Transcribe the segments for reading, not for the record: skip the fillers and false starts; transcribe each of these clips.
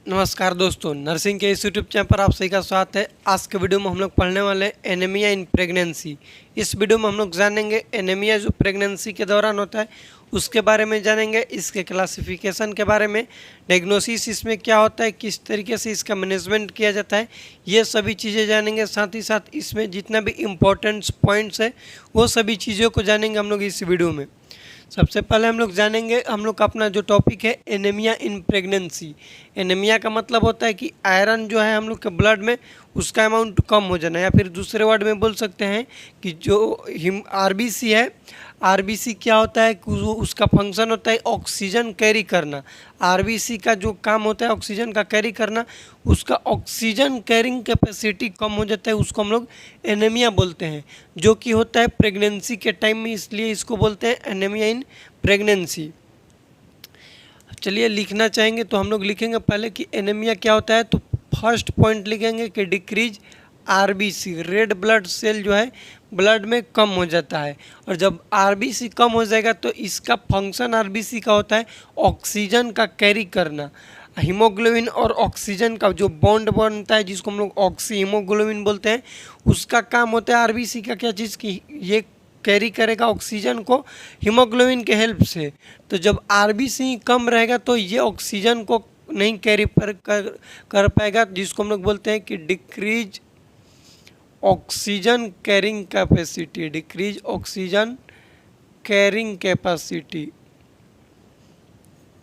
नमस्कार दोस्तों, नर्सिंग के इस यूट्यूब चैनल पर आप सभी का स्वागत है। आज के वीडियो में हम लोग पढ़ने वाले हैं एनीमिया इन प्रेगनेंसी। इस वीडियो में हम लोग जानेंगे एनीमिया जो प्रेगनेंसी के दौरान होता है उसके बारे में जानेंगे, इसके क्लासिफिकेशन के बारे में, डायग्नोसिस इसमें क्या होता है, किस तरीके से इसका मैनेजमेंट किया जाता है, ये सभी चीज़ें जानेंगे। साथ ही साथ इसमें जितना भी इम्पोर्टेंट्स पॉइंट्स है वो सभी चीज़ों को जानेंगे हम लोग इस वीडियो में। सबसे पहले हम लोग जानेंगे, हम लोग का अपना जो टॉपिक है एनीमिया इन प्रेगनेंसी। एनीमिया का मतलब होता है कि आयरन जो है हम लोग के ब्लड में उसका अमाउंट कम हो जाना, या फिर दूसरे वर्ड में बोल सकते हैं कि जो आरबीसी है, आरबीसी क्या होता है कि उसका फंक्शन होता है ऑक्सीजन कैरी करना। आरबीसी का जो काम होता है ऑक्सीजन का कैरी करना, उसका ऑक्सीजन कैरिंग कैपेसिटी कम हो जाता है, उसको हम लोग एनीमिया बोलते हैं, जो कि होता है प्रेगनेंसी के टाइम में, इसलिए इसको बोलते हैं एनीमिया इन प्रेगनेंसी। चलिए लिखना चाहेंगे तो हम लोग लिखेंगे पहले कि एनीमिया क्या होता है। तो फर्स्ट पॉइंट लिखेंगे कि decrease RBC, red blood cell जो है ब्लड में कम हो जाता है। और जब आरबीसी कम हो जाएगा तो इसका फंक्शन आरबीसी का होता है ऑक्सीजन का कैरी करना। हीमोग्लोबिन और ऑक्सीजन का जो बॉन्ड बनता है जिसको हम लोग ऑक्सी हीमोग्लोबिन बोलते हैं, उसका काम होता है आरबीसी का क्या चीज़ की ये कैरी करेगा ऑक्सीजन को हीमोग्लोबिन के हेल्प से। तो जब आरबीसी कम रहेगा तो ये ऑक्सीजन को नहीं कैरी कर पाएगा, जिसको हम लोग बोलते हैं कि decrease oxygen carrying capacity, decrease oxygen carrying capacity,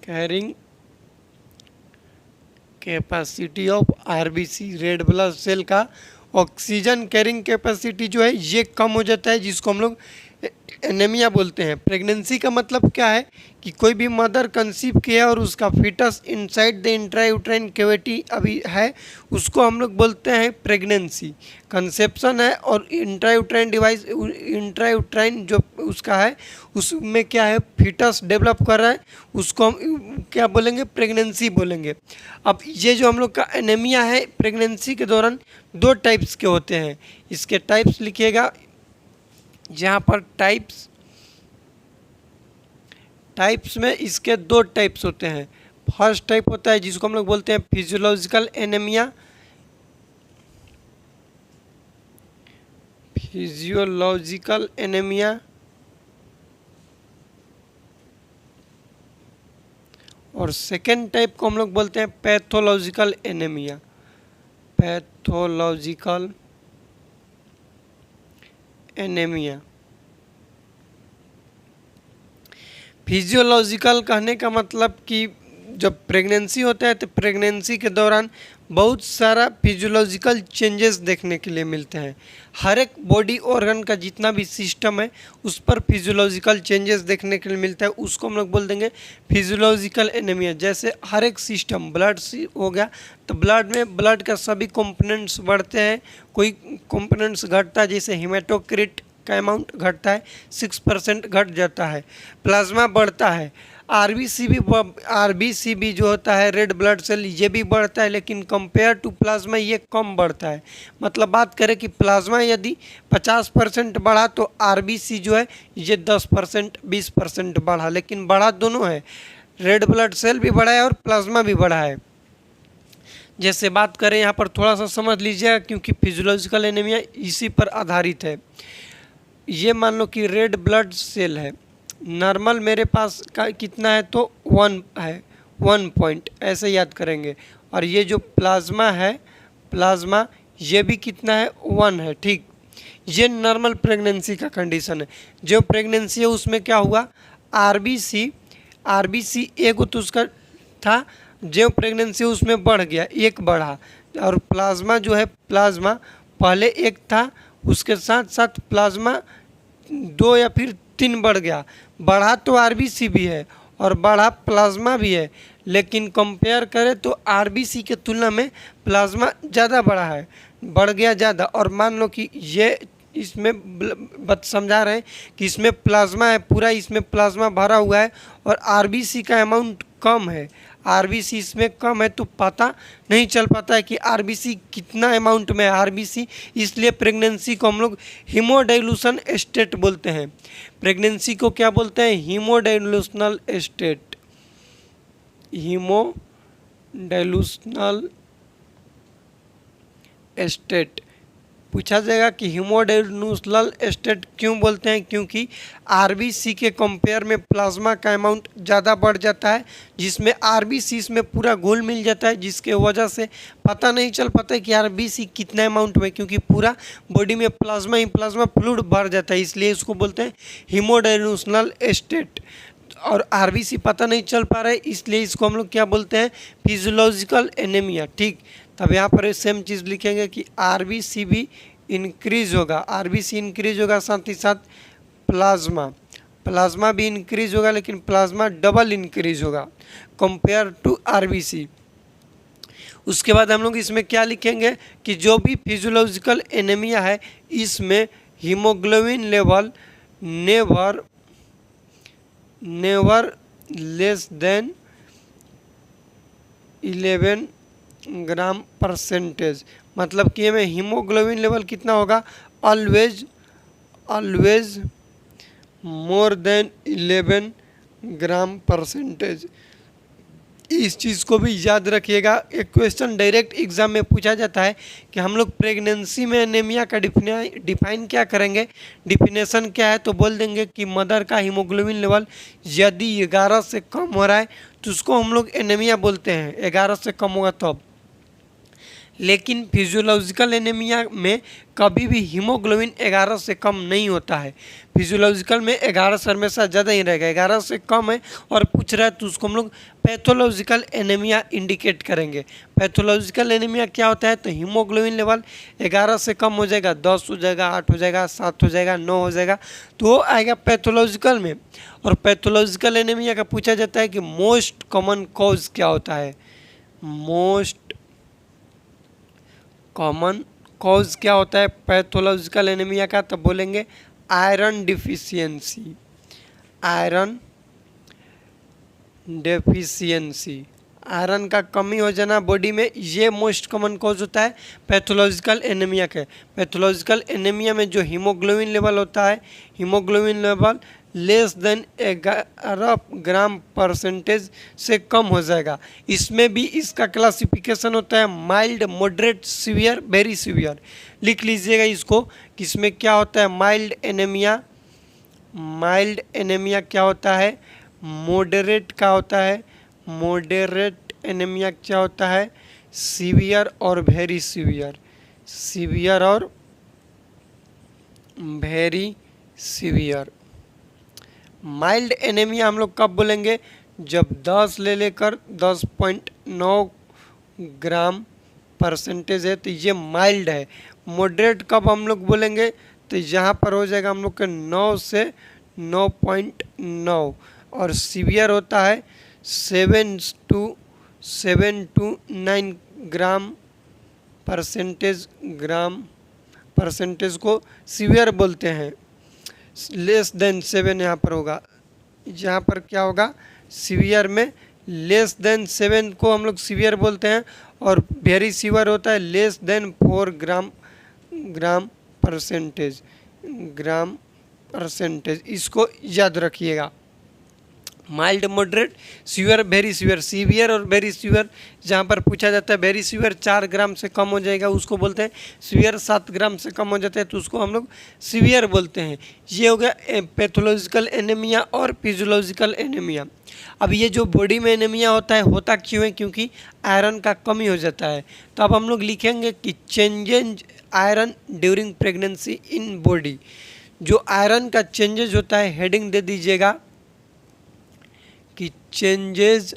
carrying capacity of RBC, red blood cell का ऑक्सीजन कैरिंग कैपेसिटी जो है ये कम हो जाता है, जिसको हम लोग एनीमिया बोलते हैं। प्रेगनेंसी का मतलब क्या है कि कोई भी मदर कंसीव किया और उसका foetus inside the intrauterine cavity अभी है, उसको हम लोग बोलते हैं प्रेगनेंसी। कंसेप्शन है और इंट्रायूट्राइन डिवाइस, इंट्रायूट्राइन जो उसका है उसमें क्या है फीटस डेवलप कर रहा है, उसको हम क्या बोलेंगे, प्रेगनेंसी बोलेंगे। अब ये जो हम लोग का एनीमिया है प्रेगनेंसी के दौरान दो टाइप्स के होते हैं। इसके टाइप्स लिखिएगा यहाँ पर, टाइप्स में इसके दो टाइप्स होते हैं। फर्स्ट टाइप होता है जिसको हम लोग बोलते हैं फिजियोलॉजिकल एनीमिया, फिजियोलॉजिकल एनीमिया, और सेकेंड टाइप को हम लोग बोलते हैं pathological anaemia, pathological anaemia. Physiological कहने का मतलब कि जब प्रेगनेंसी होता है तो प्रेगनेंसी के दौरान बहुत सारा फिजियोलॉजिकल चेंजेस देखने के लिए मिलते हैं। हर एक बॉडी ऑर्गन का जितना भी सिस्टम है उस पर फिजियोलॉजिकल चेंजेस देखने के लिए मिलता है, उसको हम लोग बोल देंगे फिजियोलॉजिकल एनीमिया। जैसे हर एक सिस्टम, ब्लड हो गया तो ब्लड में ब्लड का सभी कंपोनेंट्स बढ़ते हैं, कोई कंपोनेंट्स घटता है, जैसे हीमेटोक्रिट का अमाउंट घटता है 6% घट जाता है, प्लाज्मा बढ़ता है, आरबीसी भी जो होता है रेड ब्लड सेल ये भी बढ़ता है, लेकिन कंपेयर टू प्लाज्मा ये कम बढ़ता है। मतलब बात करें कि प्लाज्मा यदि 50% बढ़ा तो आरबीसी जो है ये 10% 20% बढ़ा, लेकिन बढ़ा दोनों है, रेड ब्लड सेल भी बढ़ा है और प्लाज्मा भी बढ़ा है। जैसे बात करें यहाँ पर थोड़ा सा समझ लीजिएगा, क्योंकि फिजियोलॉजिकल एनीमिया इसी पर आधारित है। ये मान लो कि रेड ब्लड सेल है, नॉर्मल मेरे पास का कितना है तो 1 है, 1 पॉइंट ऐसे याद करेंगे। और ये जो प्लाज्मा है, प्लाज्मा ये भी कितना है 1 है, ठीक। ये नॉर्मल प्रेगनेंसी का कंडीशन है। जो प्रेगनेंसी है उसमें क्या हुआ, आरबीसी एक तो उसका था, जो प्रेगनेंसी उसमें बढ़ गया, एक बढ़ा, और प्लाज्मा जो है प्लाज्मा पहले एक था, उसके साथ साथ प्लाज्मा 2 या फिर 3 बढ़ गया। बढ़ा तो आरबीसी भी है और बढ़ा प्लाज्मा भी है, लेकिन कंपेयर करें तो आरबीसी के तुलना में प्लाज्मा ज़्यादा बढ़ा है, बढ़ गया ज़्यादा। और मान लो कि ये इसमें समझा रहे हैं कि इसमें प्लाज्मा है, पूरा इसमें प्लाज्मा भरा हुआ है और आरबीसी का अमाउंट कम है, आरबीसी इसमें कम है, तो पता नहीं चल पाता है कि आरबीसी कितना अमाउंट में है आरबीसी। इसलिए प्रेगनेंसी को हम लोग हीमोडाइल्यूशन स्टेट बोलते हैं। प्रेगनेंसी को क्या बोलते हैं, हीमोडाइल्यूशनल स्टेट, हीमो डाइल्यूशनल स्टेट। पूछा जाएगा कि हीमोडाइल्यूशनल स्टेट क्यों बोलते हैं, क्योंकि आरबीसी के कंपेयर में प्लाज्मा का अमाउंट ज़्यादा बढ़ जाता है, जिसमें आरबीसी में पूरा घुल मिल जाता है, जिसके वजह से पता नहीं चल पाता है कि आरबीसी कितना अमाउंट में, क्योंकि पूरा बॉडी में प्लाज्मा ही प्लाज्मा फ्लूइड भर जाता है, इसलिए इसको बोलते हैं हीमोडाइल्यूशनल स्टेट। और आरबीसी पता नहीं चल पा रहा है, इसलिए इसको हम लोग क्या बोलते हैं, फिजियोलॉजिकल एनीमिया। ठीक, तब यहाँ पर सेम चीज़ लिखेंगे कि आरबीसी भी इंक्रीज होगा, आरबीसी इंक्रीज होगा, साथ ही साथ प्लाज्मा भी इंक्रीज होगा, लेकिन प्लाज्मा डबल इंक्रीज होगा कंपेयर टू आरबीसी। उसके बाद हम लोग इसमें क्या लिखेंगे कि जो भी फिजियोलॉजिकल एनीमिया है, इसमें haemoglobin level never less than 11 gram percentage. मतलब कि हमें हीमोग्लोबिन लेवल कितना होगा, always more than 11 gram percentage. इस चीज़ को भी याद रखिएगा। एक क्वेश्चन डायरेक्ट एग्जाम में पूछा जाता है कि हम लोग प्रेगनेंसी में एनीमिया का डिफाइन क्या करेंगे, डिफिनेशन क्या है, तो बोल देंगे कि मदर का हीमोग्लोबिन लेवल यदि 11 से कम हो रहा है तो उसको हम लोग एनीमिया बोलते हैं, 11 से कम होगा तो। लेकिन फिजियोलॉजिकल एनीमिया में कभी भी हीमोग्लोबिन 11 से कम नहीं होता है। फिजियोलॉजिकल में 11 से हमेशा ज़्यादा ही रहेगा, 11 से कम है और पूछ रहा है तो उसको हम लोग पैथोलॉजिकल एनीमिया इंडिकेट करेंगे। पैथोलॉजिकल एनीमिया क्या होता है, तो हीमोग्लोबिन लेवल 11 से कम हो जाएगा, 10 हो जाएगा, 8 हो जाएगा, 7 हो जाएगा, 9 हो जाएगा, तो वो आएगा पैथोलॉजिकल में। और पैथोलॉजिकल एनीमिया का पूछा जाता है कि मोस्ट कॉमन कॉज क्या होता है, मोस्ट कॉमन कॉज क्या होता है पैथोलॉजिकल एनीमिया का, तब बोलेंगे iron deficiency. Iron deficiency, iron का कमी हो जाना बॉडी में, ये मोस्ट कॉमन कॉज होता है पैथोलॉजिकल एनीमिया के। पैथोलॉजिकल एनीमिया में जो हीमोग्लोबिन लेवल होता है, haemoglobin level less than 11 gram percentage से कम हो जाएगा। इसमें भी इसका क्लासिफिकेशन होता है mild, moderate, severe, very severe. लिख लीजिएगा इसको कि इसमें क्या होता है, माइल्ड एनीमिया क्या होता है, मॉडरेट का होता है, मॉडरेट एनीमिया क्या होता है, सीवियर और वेरी सीवियर, सीवियर और वेरी सीवियर। माइल्ड एनीमिया हम लोग कब बोलेंगे, जब 10 ले लेकर 10.9 ग्राम परसेंटेज है तो ये माइल्ड है। मॉडरेट कब हम लोग बोलेंगे, तो यहाँ पर हो जाएगा हम लोग के 9 से 9.9, और सीवियर होता है 7 to 9 ग्राम परसेंटेज को सीवियर बोलते हैं। लेस देन 7 यहाँ पर होगा, यहाँ पर क्या होगा, सीवियर में लेस देन 7 को हम लोग सीवियर बोलते हैं, और वेरी सीवियर होता है लेस देन 4 ग्राम परसेंटेज। इसको याद रखिएगा। Mild, moderate, severe, very severe. Severe और वेरी सीवियर जहाँ पर पूछा जाता है, वेरी सीवियर 4 ग्राम से कम हो जाएगा उसको बोलते हैं सीवियर, 7 ग्राम से कम हो जाता है तो उसको हम लोग सीवियर बोलते हैं। ये हो गया पैथोलॉजिकल एनीमिया और फिजियोलॉजिकल एनीमिया। अब ये जो बॉडी में एनीमिया होता है, होता क्यों है, क्योंकि आयरन का कमी हो जाता है। तो अब हम लोग लिखेंगे कि changes iron during pregnancy in body. जो आयरन का चेंजेज होता है, हेडिंग दे दीजिएगा कि चेंजेस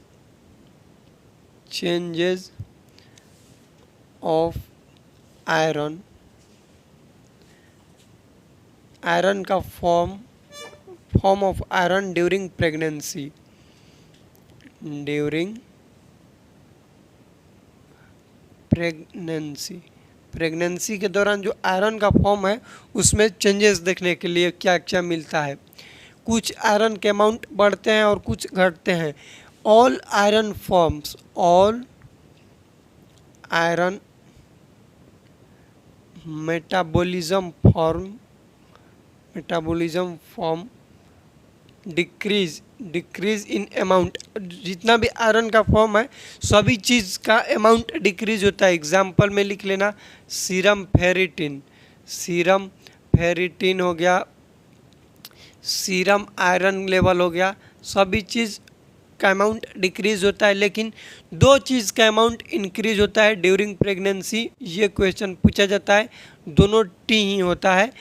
ऑफ आयरन, आयरन का form of iron during pregnancy, pregnancy के दौरान जो आयरन का फॉर्म है उसमें चेंजेस देखने के लिए क्या क्या मिलता है। कुछ आयरन के अमाउंट बढ़ते हैं और कुछ घटते हैं। All iron forms, all iron metabolism form decrease in amount. जितना भी आयरन का फॉर्म है सभी चीज़ का अमाउंट डिक्रीज होता है। एग्जाम्पल में लिख लेना, सीरम फेरिटिन हो गया, सीरम आयरन लेवल हो गया, सभी चीज़ का अमाउंट डिक्रीज होता है। लेकिन दो चीज़ का अमाउंट इंक्रीज होता है ड्यूरिंग प्रेगनेंसी। ये क्वेश्चन पूछा जाता है, दोनों टी ही होता है।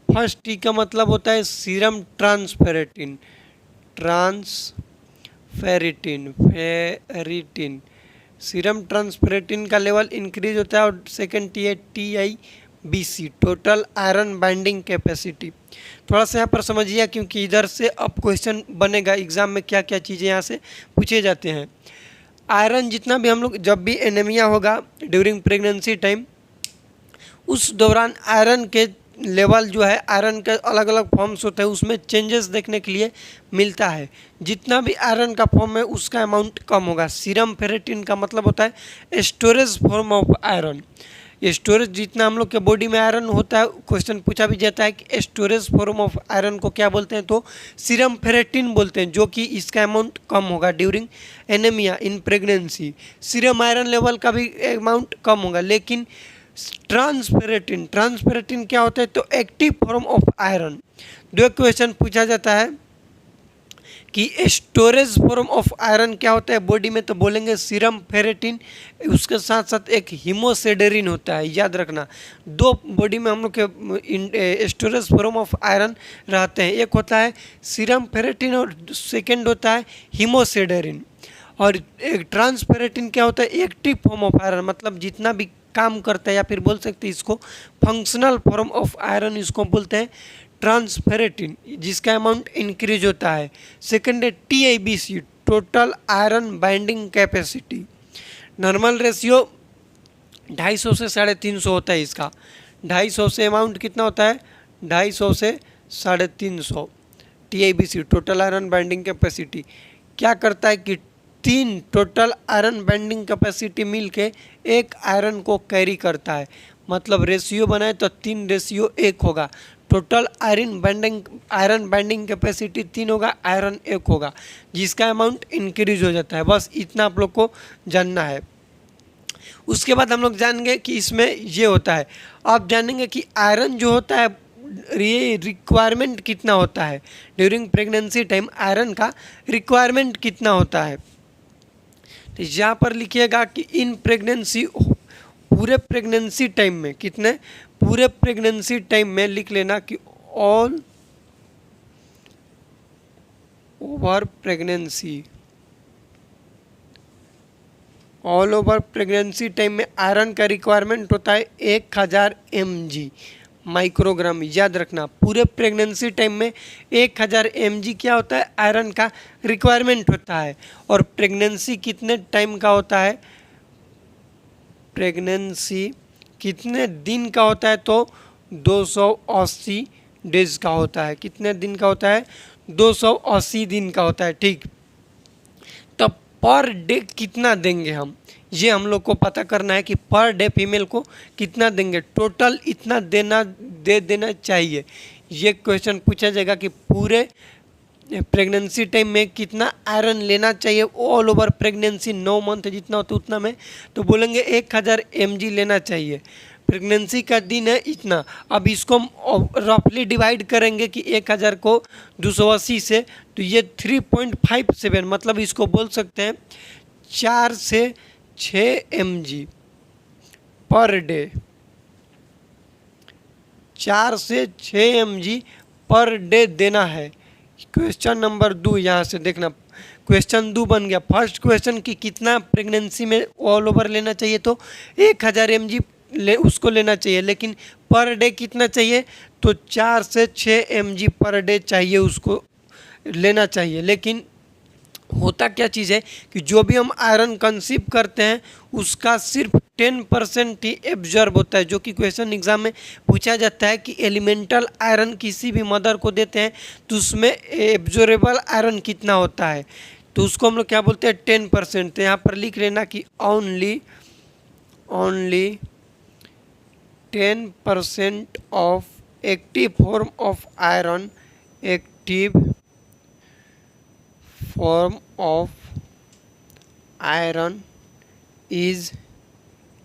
फर्स्ट टी का मतलब होता है सीरम ट्रांसफेरेटिन, सीरम ट्रांसफेरेटिन का लेवल इंक्रीज होता है। और सेकेंड टी है TIBC, total iron binding capacity. थोड़ा सा यहाँ पर समझिए क्योंकि इधर से अब क्वेश्चन बनेगा एग्जाम में, क्या क्या चीज़ें यहाँ से पूछे जाते हैं। आयरन जितना भी हम लोग, जब भी एनीमिया होगा ड्यूरिंग प्रेगनेंसी टाइम, उस दौरान आयरन के लेवल जो है, आयरन के अलग अलग फॉर्म्स होते हैं, उसमें चेंजेस देखने के लिए मिलता है। जितना भी आयरन का फॉर्म है उसका अमाउंट कम होगा। सीरम फेरेटिन का मतलब होता है storage form of iron. Storage जितना हम लोग के बॉडी में आयरन होता है, क्वेश्चन पूछा भी जाता है कि स्टोरेज फॉर्म ऑफ आयरन को क्या बोलते हैं, तो सीरम फेरेटिन बोलते हैं, जो कि इसका अमाउंट कम होगा during anaemia in pregnancy. Serum iron level का भी अमाउंट कम होगा। लेकिन ट्रांसफेरेटिन क्या होता है, तो एक्टिव फॉर्म ऑफ आयरन। दो क्वेश्चन पूछा जाता है कि स्टोरेज फॉर्म ऑफ आयरन क्या होता है बॉडी में, तो बोलेंगे सीरम फेरेटिन। उसके साथ साथ एक हीमोसेडेरिन होता है, याद रखना। दो बॉडी में हम लोग के स्टोरेज फॉर्म ऑफ आयरन रहते हैं, एक होता है सीरम फेरेटिन और सेकेंड होता है हीमोसेडेरिन। और एक ट्रांसफेरेटिन क्या होता है, एक्टिव फॉर्म ऑफ आयरन, मतलब जितना भी काम करता है, या फिर बोल सकते हैं इसको फंक्शनल फॉर्म ऑफ आयरन, इसको बोलते हैं ट्रांसफेरेटिन, जिसका अमाउंट इंक्रीज होता है। सेकेंड है TIBC, total iron binding capacity. Normal ratio 250 से 350 होता है इसका। 250 से अमाउंट कितना होता है, 250 से 350। TIBC, total iron binding capacity, क्या करता है कि 3 टोटल आयरन बाइंडिंग कैपेसिटी मिलके एक आयरन को कैरी करता है। मतलब रेशियो बनाए तो 3:1 होगा। टोटल आयरन बाइंडिंग कैपेसिटी 3 होगा, आयरन 1 होगा, जिसका अमाउंट इंक्रीज हो जाता है। बस इतना आप लोग को जानना है। उसके बाद हम लोग जानेंगे कि इसमें ये होता है, आप जानेंगे कि आयरन जो होता है ये रिक्वायरमेंट कितना होता है ड्यूरिंग प्रेगनेंसी टाइम, आयरन का रिक्वायरमेंट कितना होता है। तो यहाँ पर लिखिएगा कि इन प्रेगनेंसी, पूरे प्रेगनेंसी टाइम में कितने, पूरे प्रेगनेंसी टाइम में लिख लेना कि ऑल ओवर प्रेगनेंसी टाइम में आयरन का रिक्वायरमेंट होता है 1000 mg माइक्रोग्राम। याद रखना, पूरे प्रेगनेंसी टाइम में 1000 mg क्या होता है, आयरन का रिक्वायरमेंट होता है। और प्रेगनेंसी कितने टाइम का होता है, प्रेगनेंसी कितने दिन का होता है, तो 280 डेज का होता है। कितने दिन का होता है, 280 दिन का होता है। ठीक, तो पर डे कितना देंगे हम, ये हम लोग को पता करना है कि पर डे फीमेल को कितना देंगे, टोटल इतना दे देना चाहिए। ये क्वेश्चन पूछा जाएगा कि पूरे प्रेगनेंसी टाइम में कितना आयरन लेना चाहिए, ऑल ओवर प्रेगनेंसी 9 मंथ जितना होता है उतना में, तो बोलेंगे 1000 mg लेना चाहिए। प्रेगनेंसी का दिन है इतना। अब इसको हम रफली डिवाइड करेंगे कि 1000 को 280 से, तो ये 3.57, मतलब इसको बोल सकते हैं 4 से 6 mg पर डे, 4 से 6 mg पर डे देना है। क्वेश्चन नंबर 2 यहाँ से देखना, क्वेश्चन 2 बन गया। फर्स्ट क्वेश्चन कि कितना प्रेगनेंसी में ऑल ओवर लेना चाहिए, तो 1000 mg उसको लेना चाहिए। लेकिन पर डे कितना चाहिए, तो 4 से 6 mg पर डे चाहिए, उसको लेना चाहिए। लेकिन होता क्या चीज़ है कि जो भी हम आयरन कंसीव करते हैं उसका सिर्फ 10% ही एब्जॉर्ब होता है, जो कि क्वेश्चन एग्जाम में पूछा जाता है कि एलिमेंटल आयरन किसी भी मदर को देते हैं तो उसमें एब्जॉर्बेबल आयरन कितना होता है, तो उसको हम लोग क्या बोलते हैं, 10%। तो यहाँ पर लिख लेना कि only 10% of active form of iron, active form of iron is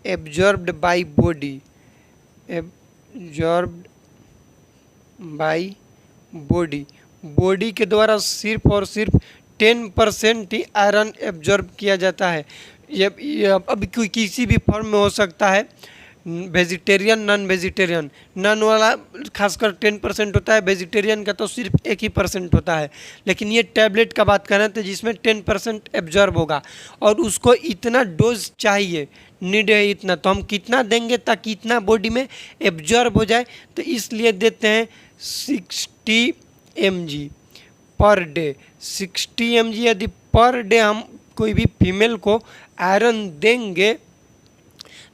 absorbed by body, absorbed by body, body के द्वारा सिर्फ और सिर्फ 10% ही आयरन एब्जॉर्ब किया जाता है। ये अब कोई किसी भी फॉर्म में हो सकता है, वेजिटेरियन, नॉन वेजिटेरियन। नॉन वाला खासकर 10% होता है, वेजिटेरियन का तो सिर्फ 1% होता है। लेकिन ये टैबलेट का बात कर रहे थे जिसमें 10% एब्जॉर्ब होगा और उसको इतना डोज चाहिए, नीड है इतना, तो हम कितना देंगे ताकि इतना बॉडी में एब्जॉर्ब हो जाए, तो इसलिए देते हैं 60 mg पर डे। 60 mg यदि पर डे हम कोई भी फीमेल को आयरन देंगे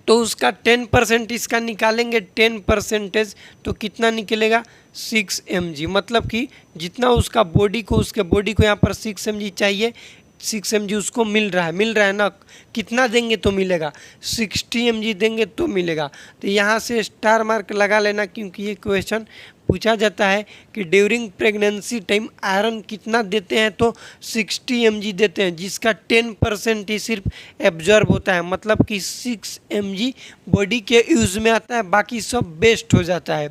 तो उसका 10% इसका निकालेंगे 10%, तो कितना निकलेगा 6 mg। मतलब कि जितना उसका बॉडी को, उसके बॉडी को यहाँ पर 6 mg चाहिए, 6 mg उसको मिल रहा है ना। कितना देंगे तो मिलेगा, 60 mg देंगे तो मिलेगा। तो यहाँ से स्टार मार्क लगा लेना, क्योंकि ये क्वेश्चन पूछा जाता है कि ड्यूरिंग प्रेगनेंसी टाइम आयरन कितना देते हैं, तो 60 mg देते हैं, जिसका 10% ही सिर्फ एब्जॉर्ब होता है। मतलब कि 6 mg बॉडी के यूज़ में आता है, बाकी सब वेस्ट हो जाता है।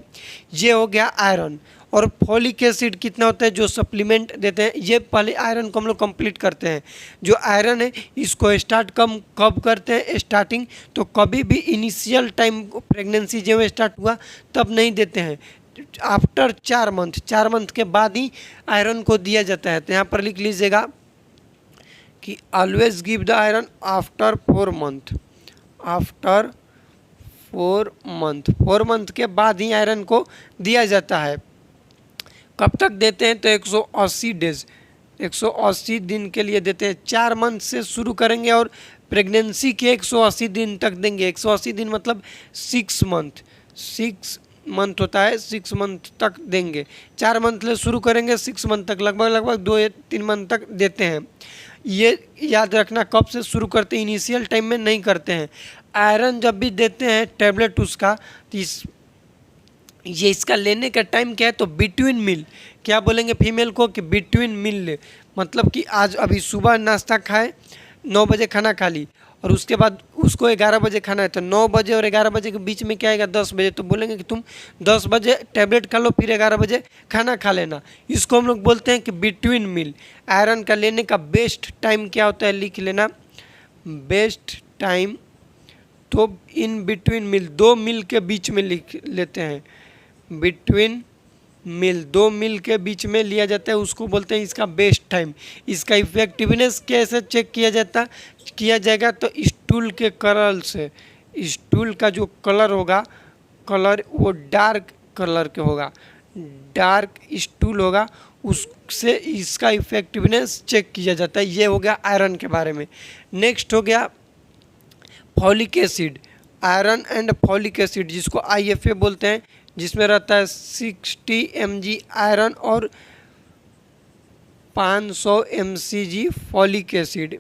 ये हो गया आयरन। और फॉलिक एसिड कितना होता है जो सप्लीमेंट देते हैं, ये पहले आयरन को हम लोग कंप्लीट करते हैं। जो आयरन है इसको स्टार्ट कब करते हैं, स्टार्टिंग तो कभी भी इनिशियल टाइम प्रेगनेंसी जब स्टार्ट हुआ तब नहीं देते हैं, आफ्टर 4 मंथ के बाद ही आयरन को दिया जाता है। तो यहाँ पर लिख लीजिएगा कि always give the iron after 4 month, after 4 month के बाद ही आयरन को दिया जाता है। कब तक देते हैं, तो 180 डेज, 180 दिन के लिए देते हैं। 4 मंथ से शुरू करेंगे और प्रेगनेंसी के 180 दिन तक देंगे। 180 दिन मतलब 6 मंथ होता है, 6 मंथ तक देंगे। 4 मंथ से शुरू करेंगे, 6 मंथ तक, लगभग 2 या 3 मंथ तक देते हैं। ये याद रखना, कब से शुरू करते हैं, इनिशियल टाइम में नहीं करते हैं। आयरन जब भी देते हैं टैबलेट उसका, तो ये इसका लेने का टाइम क्या है, तो बिटवीन मील। क्या बोलेंगे फीमेल को कि बिटवीन मील, मतलब कि आज अभी सुबह नाश्ता खाए, 9 बजे खाना खा ली और उसके बाद उसको 11 बजे खाना है, तो 9 बजे और 11 बजे के बीच में क्या आएगा, 10 बजे। तो बोलेंगे कि तुम 10 बजे टैबलेट खा लो, फिर 11 बजे खाना खा लेना। इसको हम लोग बोलते हैं कि बिटवीन मील। आयरन का लेने का बेस्ट टाइम क्या होता है, लिख लेना बेस्ट टाइम, तो इन बिटवीन मील, 2 मील के बीच में लिख लेते हैं। बिटवीन मील, 2 मील के बीच में लिया जाता है, उसको बोलते हैं इसका बेस्ट टाइम। इसका इफेक्टिवनेस कैसे चेक किया जाएगा, तो स्टूल के कलर से। स्टूल का जो कलर होगा, कलर वो डार्क कलर के होगा, डार्क स्टूल होगा, उससे इसका इफेक्टिवनेस चेक किया जाता है। ये हो गया आयरन के बारे में। नेक्स्ट हो गया folic acid. Iron and folic acid, जिसको IFA बोलते हैं, जिसमें रहता है 60 mg आयरन और 500 mcg फॉलिक एसिड।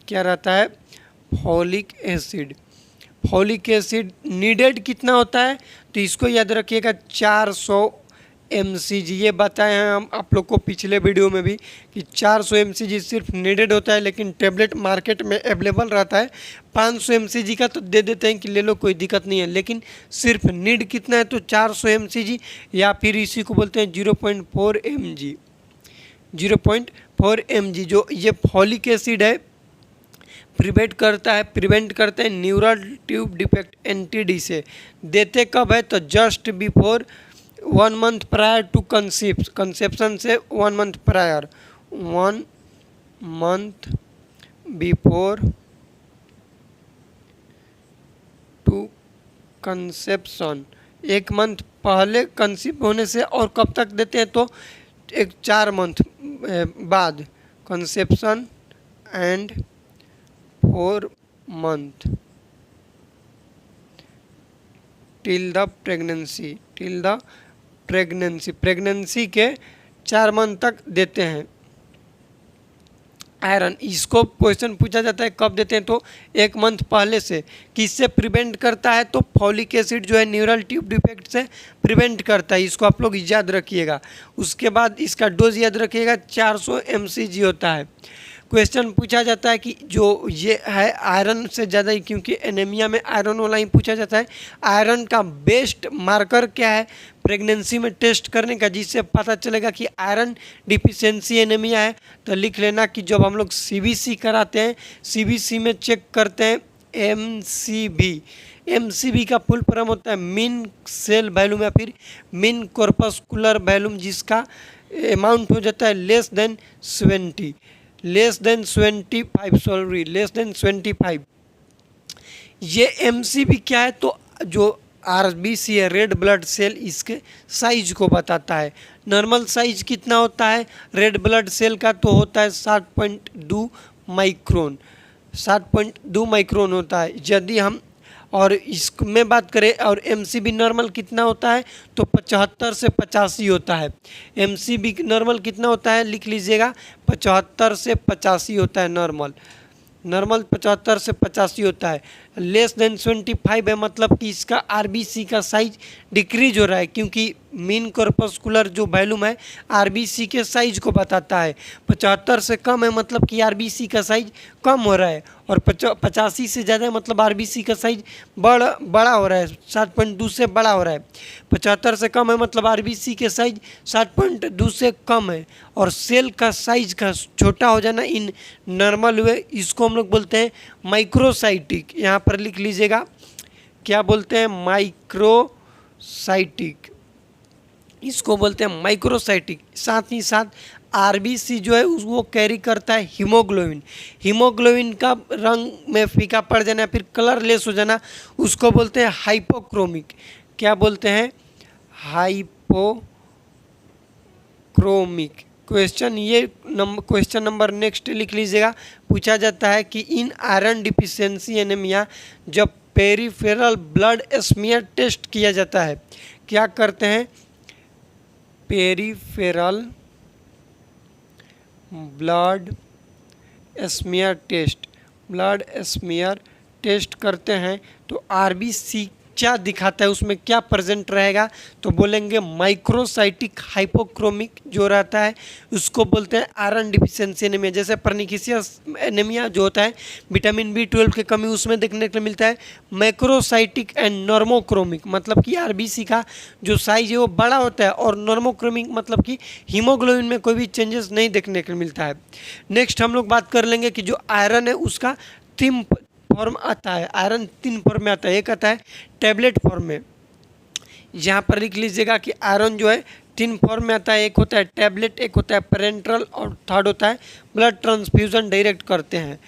क्या रहता है, folic acid. Folic acid needed कितना होता है, तो इसको याद रखिएगा 400 mcg। ये बताए हैं हम आप लोग को पिछले वीडियो में भी कि 400 mcg सिर्फ नीडेड होता है, लेकिन टेबलेट मार्केट में अवेलेबल रहता है 500 mcg का, तो दे देते हैं कि ले लो, कोई दिक्कत नहीं है। लेकिन सिर्फ नीड कितना है, तो 400 mcg, या फिर इसी को बोलते हैं 0.4 mg। 0.4 mg जो ये फॉलिक एसिड है, प्रिवेंट करता है न्यूरल ट्यूब डिफेक्ट NTD से। देते कब है, तो just before 1 month prior to conception से 1 month prior, 1 month before to conception, 1 month पहले कंसीव होने से। और कब तक देते हैं, तो 4 मंथ बाद, conception and 4 month till the pregnancy, pregnancy के 4 मंथ तक देते हैं। आयरन, इसको क्वेश्चन पूछा जाता है कब देते हैं, तो 1 मंथ पहले से। किससे प्रिवेंट करता है, तो फॉलिक एसिड जो है न्यूरल ट्यूब डिफेक्ट से प्रिवेंट करता है, इसको आप लोग याद रखिएगा। उसके बाद इसका डोज याद रखिएगा 400 mcg होता है। क्वेश्चन पूछा जाता है कि जो ये है आयरन से ज़्यादा ही, क्योंकि एनीमिया में आयरन वाला ही पूछा जाता है। आयरन का बेस्ट मार्कर क्या है प्रेगनेंसी में टेस्ट करने का, जिससे पता चलेगा कि आयरन डिफिशियंसी एनीमिया है। तो लिख लेना कि जब हम लोग सीबीसी कराते हैं, सीबीसी में चेक करते हैं एमसीबी। एमसीबी का फुल फॉर्म होता है मीन सेल वॉल्यूम या फिर मीन कॉर्पस्कुलर वॉल्यूम, जिसका अमाउंट हो जाता है लेस देन 25। ये एमसीबी क्या है, तो जो आरबीसी है रेड ब्लड सेल, इसके साइज को बताता है। नॉर्मल साइज कितना होता है रेड ब्लड सेल का, तो होता है 7.2 माइक्रोन, 7.2 माइक्रोन होता है। यदि हम और इसमें बात करें और एमसीबी नॉर्मल कितना होता है, तो 75 से 85 होता है। एमसीबी नॉर्मल कितना होता है लिख लीजिएगा, 75 से 85 होता है नॉर्मल। 75 से 85 होता है। लेस देन 25 है, मतलब कि इसका आरबीसी का साइज डिक्रीज हो रहा है, क्योंकि मीन कॉर्पस्कुलर जो वॉल्यूम है आरबीसी के साइज को बताता है। 75 से कम है मतलब कि आरबीसी का साइज कम हो रहा है, और 85 से ज़्यादा है मतलब आरबीसी का साइज बड़ा हो रहा है, 7.2 से बड़ा हो रहा है। 75 से कम है मतलब आरबीसी के साइज 7.2 से कम है, और सेल का साइज का छोटा हो जाना इन नॉर्मल वे, इसको हम लोग बोलते हैं माइक्रोसाइटिक। यहाँ पर लिख लीजिएगा क्या बोलते हैं, माइक्रोसाइटिक, इसको बोलते हैं माइक्रोसाइटिक। साथ ही साथ आरबीसी जो है वो कैरी करता है हीमोग्लोबिन। हीमोग्लोबिन का रंग में फीका पड़ जाना, फिर कलरलेस हो जाना, उसको बोलते हैं हाइपोक्रोमिक। क्या बोलते हैं, हाइपोक्रोमिक। क्वेश्चन नंबर नेक्स्ट लिख लीजिएगा। पूछा जाता है कि इन आयरन डिफिशियंसी एनीमिया जब पेरिफेरल ब्लड स्मीयर टेस्ट किया जाता है, क्या करते हैं, पेरिफेरल ब्लड स्मीयर टेस्ट करते हैं, तो आरबीसी क्या दिखाता है, उसमें क्या प्रेजेंट रहेगा, तो बोलेंगे माइक्रोसाइटिक हाइपोक्रोमिक जो रहता है उसको बोलते हैं आयरन डिफिशियंसी एनीमिया। जैसे परनिकिसियस एनीमिया जो होता है विटामिन B12 की कमी उसमें देखने को मिलता है। मैक्रोसाइटिक एंड नॉर्मोक्रोमिक मतलब कि आरबीसी का जो साइज है वो बड़ा होता है, और नॉर्मोक्रोमिक मतलब कि हीमोग्लोबिन में कोई भी चेंजेस नहीं देखने को मिलता है। नेक्स्ट हम लोग बात कर लेंगे कि जो आयरन है उसका थिन फॉर्म आता है। आयरन 3 फॉर्म में आता है, एक आता है टैबलेट फॉर्म में, यहाँ पर लिख लीजिएगा कि आयरन जो है 3 फॉर्म में आता है, एक होता है टैबलेट, एक होता है पेरेंट्रल, और थर्ड होता है ब्लड ट्रांसफ्यूजन डायरेक्ट करते हैं।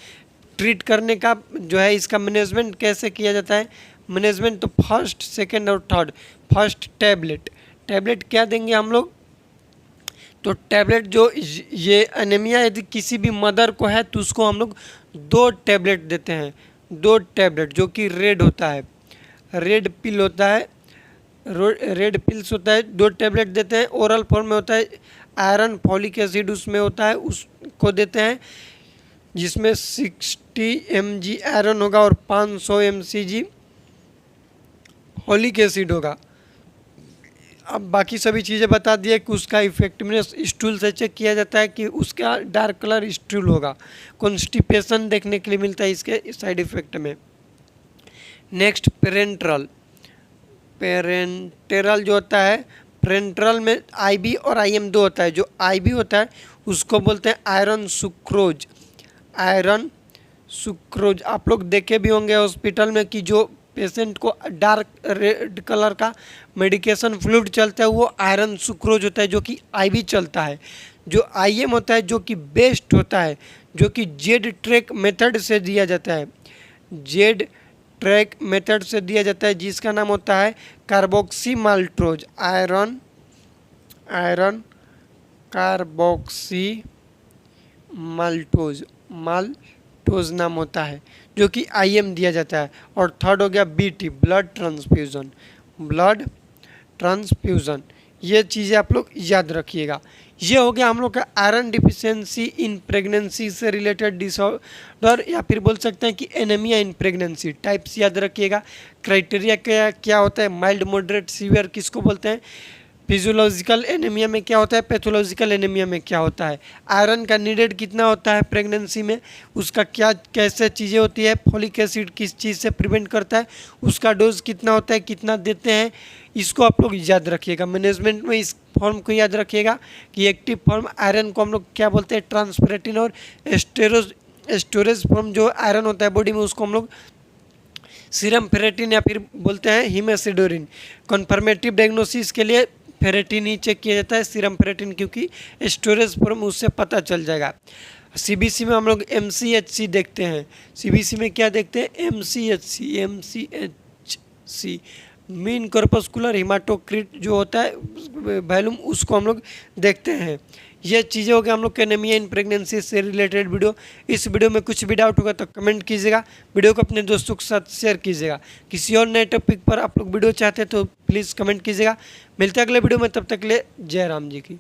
ट्रीट करने का जो है इसका मैनेजमेंट कैसे किया जाता है, मैनेजमेंट तो फर्स्ट सेकेंड और थर्ड। फर्स्ट टैबलेट क्या देंगे हम लोग, तो टैबलेट जो ये एनीमिया यदि किसी भी मदर को है तो उसको हम लोग 2 टैबलेट देते हैं, 2 टैबलेट जो कि रेड होता है, रेड पिल होता है, रेड पिल्स होता है, 2 टैबलेट देते हैं। ओरल फॉर्म में होता है आयरन फॉलिक एसिड उसमें होता है, उसको देते हैं, जिसमें 60 mg आयरन होगा और 500 mcg फॉलिक एसिड होगा। अब बाकी सभी चीज़ें बता दिए कि उसका इफेक्टिवनेस स्टूल से चेक किया जाता है कि उसका डार्क कलर स्टूल होगा। कॉन्स्टिपेशन देखने के लिए मिलता है इसके साइड इफेक्ट में। नेक्स्ट पेरेंट्रल जो होता है, पेरेंट्रल में आईबी और आईएम 2 होता है। जो आईबी होता है उसको बोलते हैं आयरन सुक्रोज। आप लोग देखे भी होंगे हॉस्पिटल में कि जो पेशेंट को डार्क रेड कलर का मेडिकेशन फ्लूइड चलता है वो आयरन सुक्रोज होता है, जो कि आईवी चलता है। जो आईएम होता है जो कि बेस्ट होता है, जो कि जेड ट्रैक मेथड से दिया जाता है, जेड ट्रैक मेथड से दिया जाता है, जिसका नाम होता है carboxy maltose. Iron carboxy maltose नाम होता है, जो कि आईएम दिया जाता है। और थर्ड हो गया बीटी ब्लड ट्रांसफ्यूज़न। ये चीज़ें आप लोग याद रखिएगा। ये हो गया हम लोग का आयरन डिफिशियंसी इन प्रेगनेंसी से रिलेटेड डिसऑर्डर, या फिर बोल सकते हैं कि एनीमिया इन प्रेगनेंसी। टाइप्स याद रखिएगा। क्राइटेरिया क्या क्या होता है, माइल्ड, मॉडरेट, सीवियर किसको बोलते हैं, फिजियोलॉजिकल एनीमिया में क्या होता है, पैथोलॉजिकल एनीमिया में क्या होता है, आयरन का नीडेड कितना होता है प्रेगनेंसी में, उसका क्या कैसे चीज़ें होती है, फॉलिक एसिड किस चीज़ से प्रिवेंट करता है, उसका डोज कितना होता है, कितना देते हैं, इसको आप लोग याद रखिएगा। मैनेजमेंट में इस फॉर्म को याद रखिएगा कि एक्टिव फॉर्म आयरन को हम लोग क्या बोलते हैं, ट्रांसफेरेटिन, और स्टोरेज फॉर्म जो आयरन होता है बॉडी में उसको हम लोग सीरम फेरेटिन या फिर बोलते हैं हिमेसिडोरिन। कन्फर्मेटिव डायग्नोसिस के लिए फेरेटिन ही चेक किया जाता है, सीरम फेरेटिन, क्योंकि स्टोरेज फॉर्म उससे पता चल जाएगा। सीबीसी में हम लोग एमसीएचसी देखते हैं। सीबीसी में क्या देखते हैं, एमसीएचसी मीन कॉर्पस्कुलर हिमाटोक्रिट जो होता है वैल्यूम, उसको हम लोग देखते हैं। ये चीज़ें हो गई हम लोग के एनीमिया इन प्रेगनेंसी से रिलेटेड वीडियो। इस वीडियो में कुछ भी डाउट होगा तो कमेंट कीजिएगा, वीडियो को अपने दोस्तों के साथ शेयर कीजिएगा। किसी और नए टॉपिक पर आप लोग वीडियो चाहते हैं तो प्लीज़ कमेंट कीजिएगा। मिलते हैं अगले वीडियो में, तब तक के लिए जय राम जी की।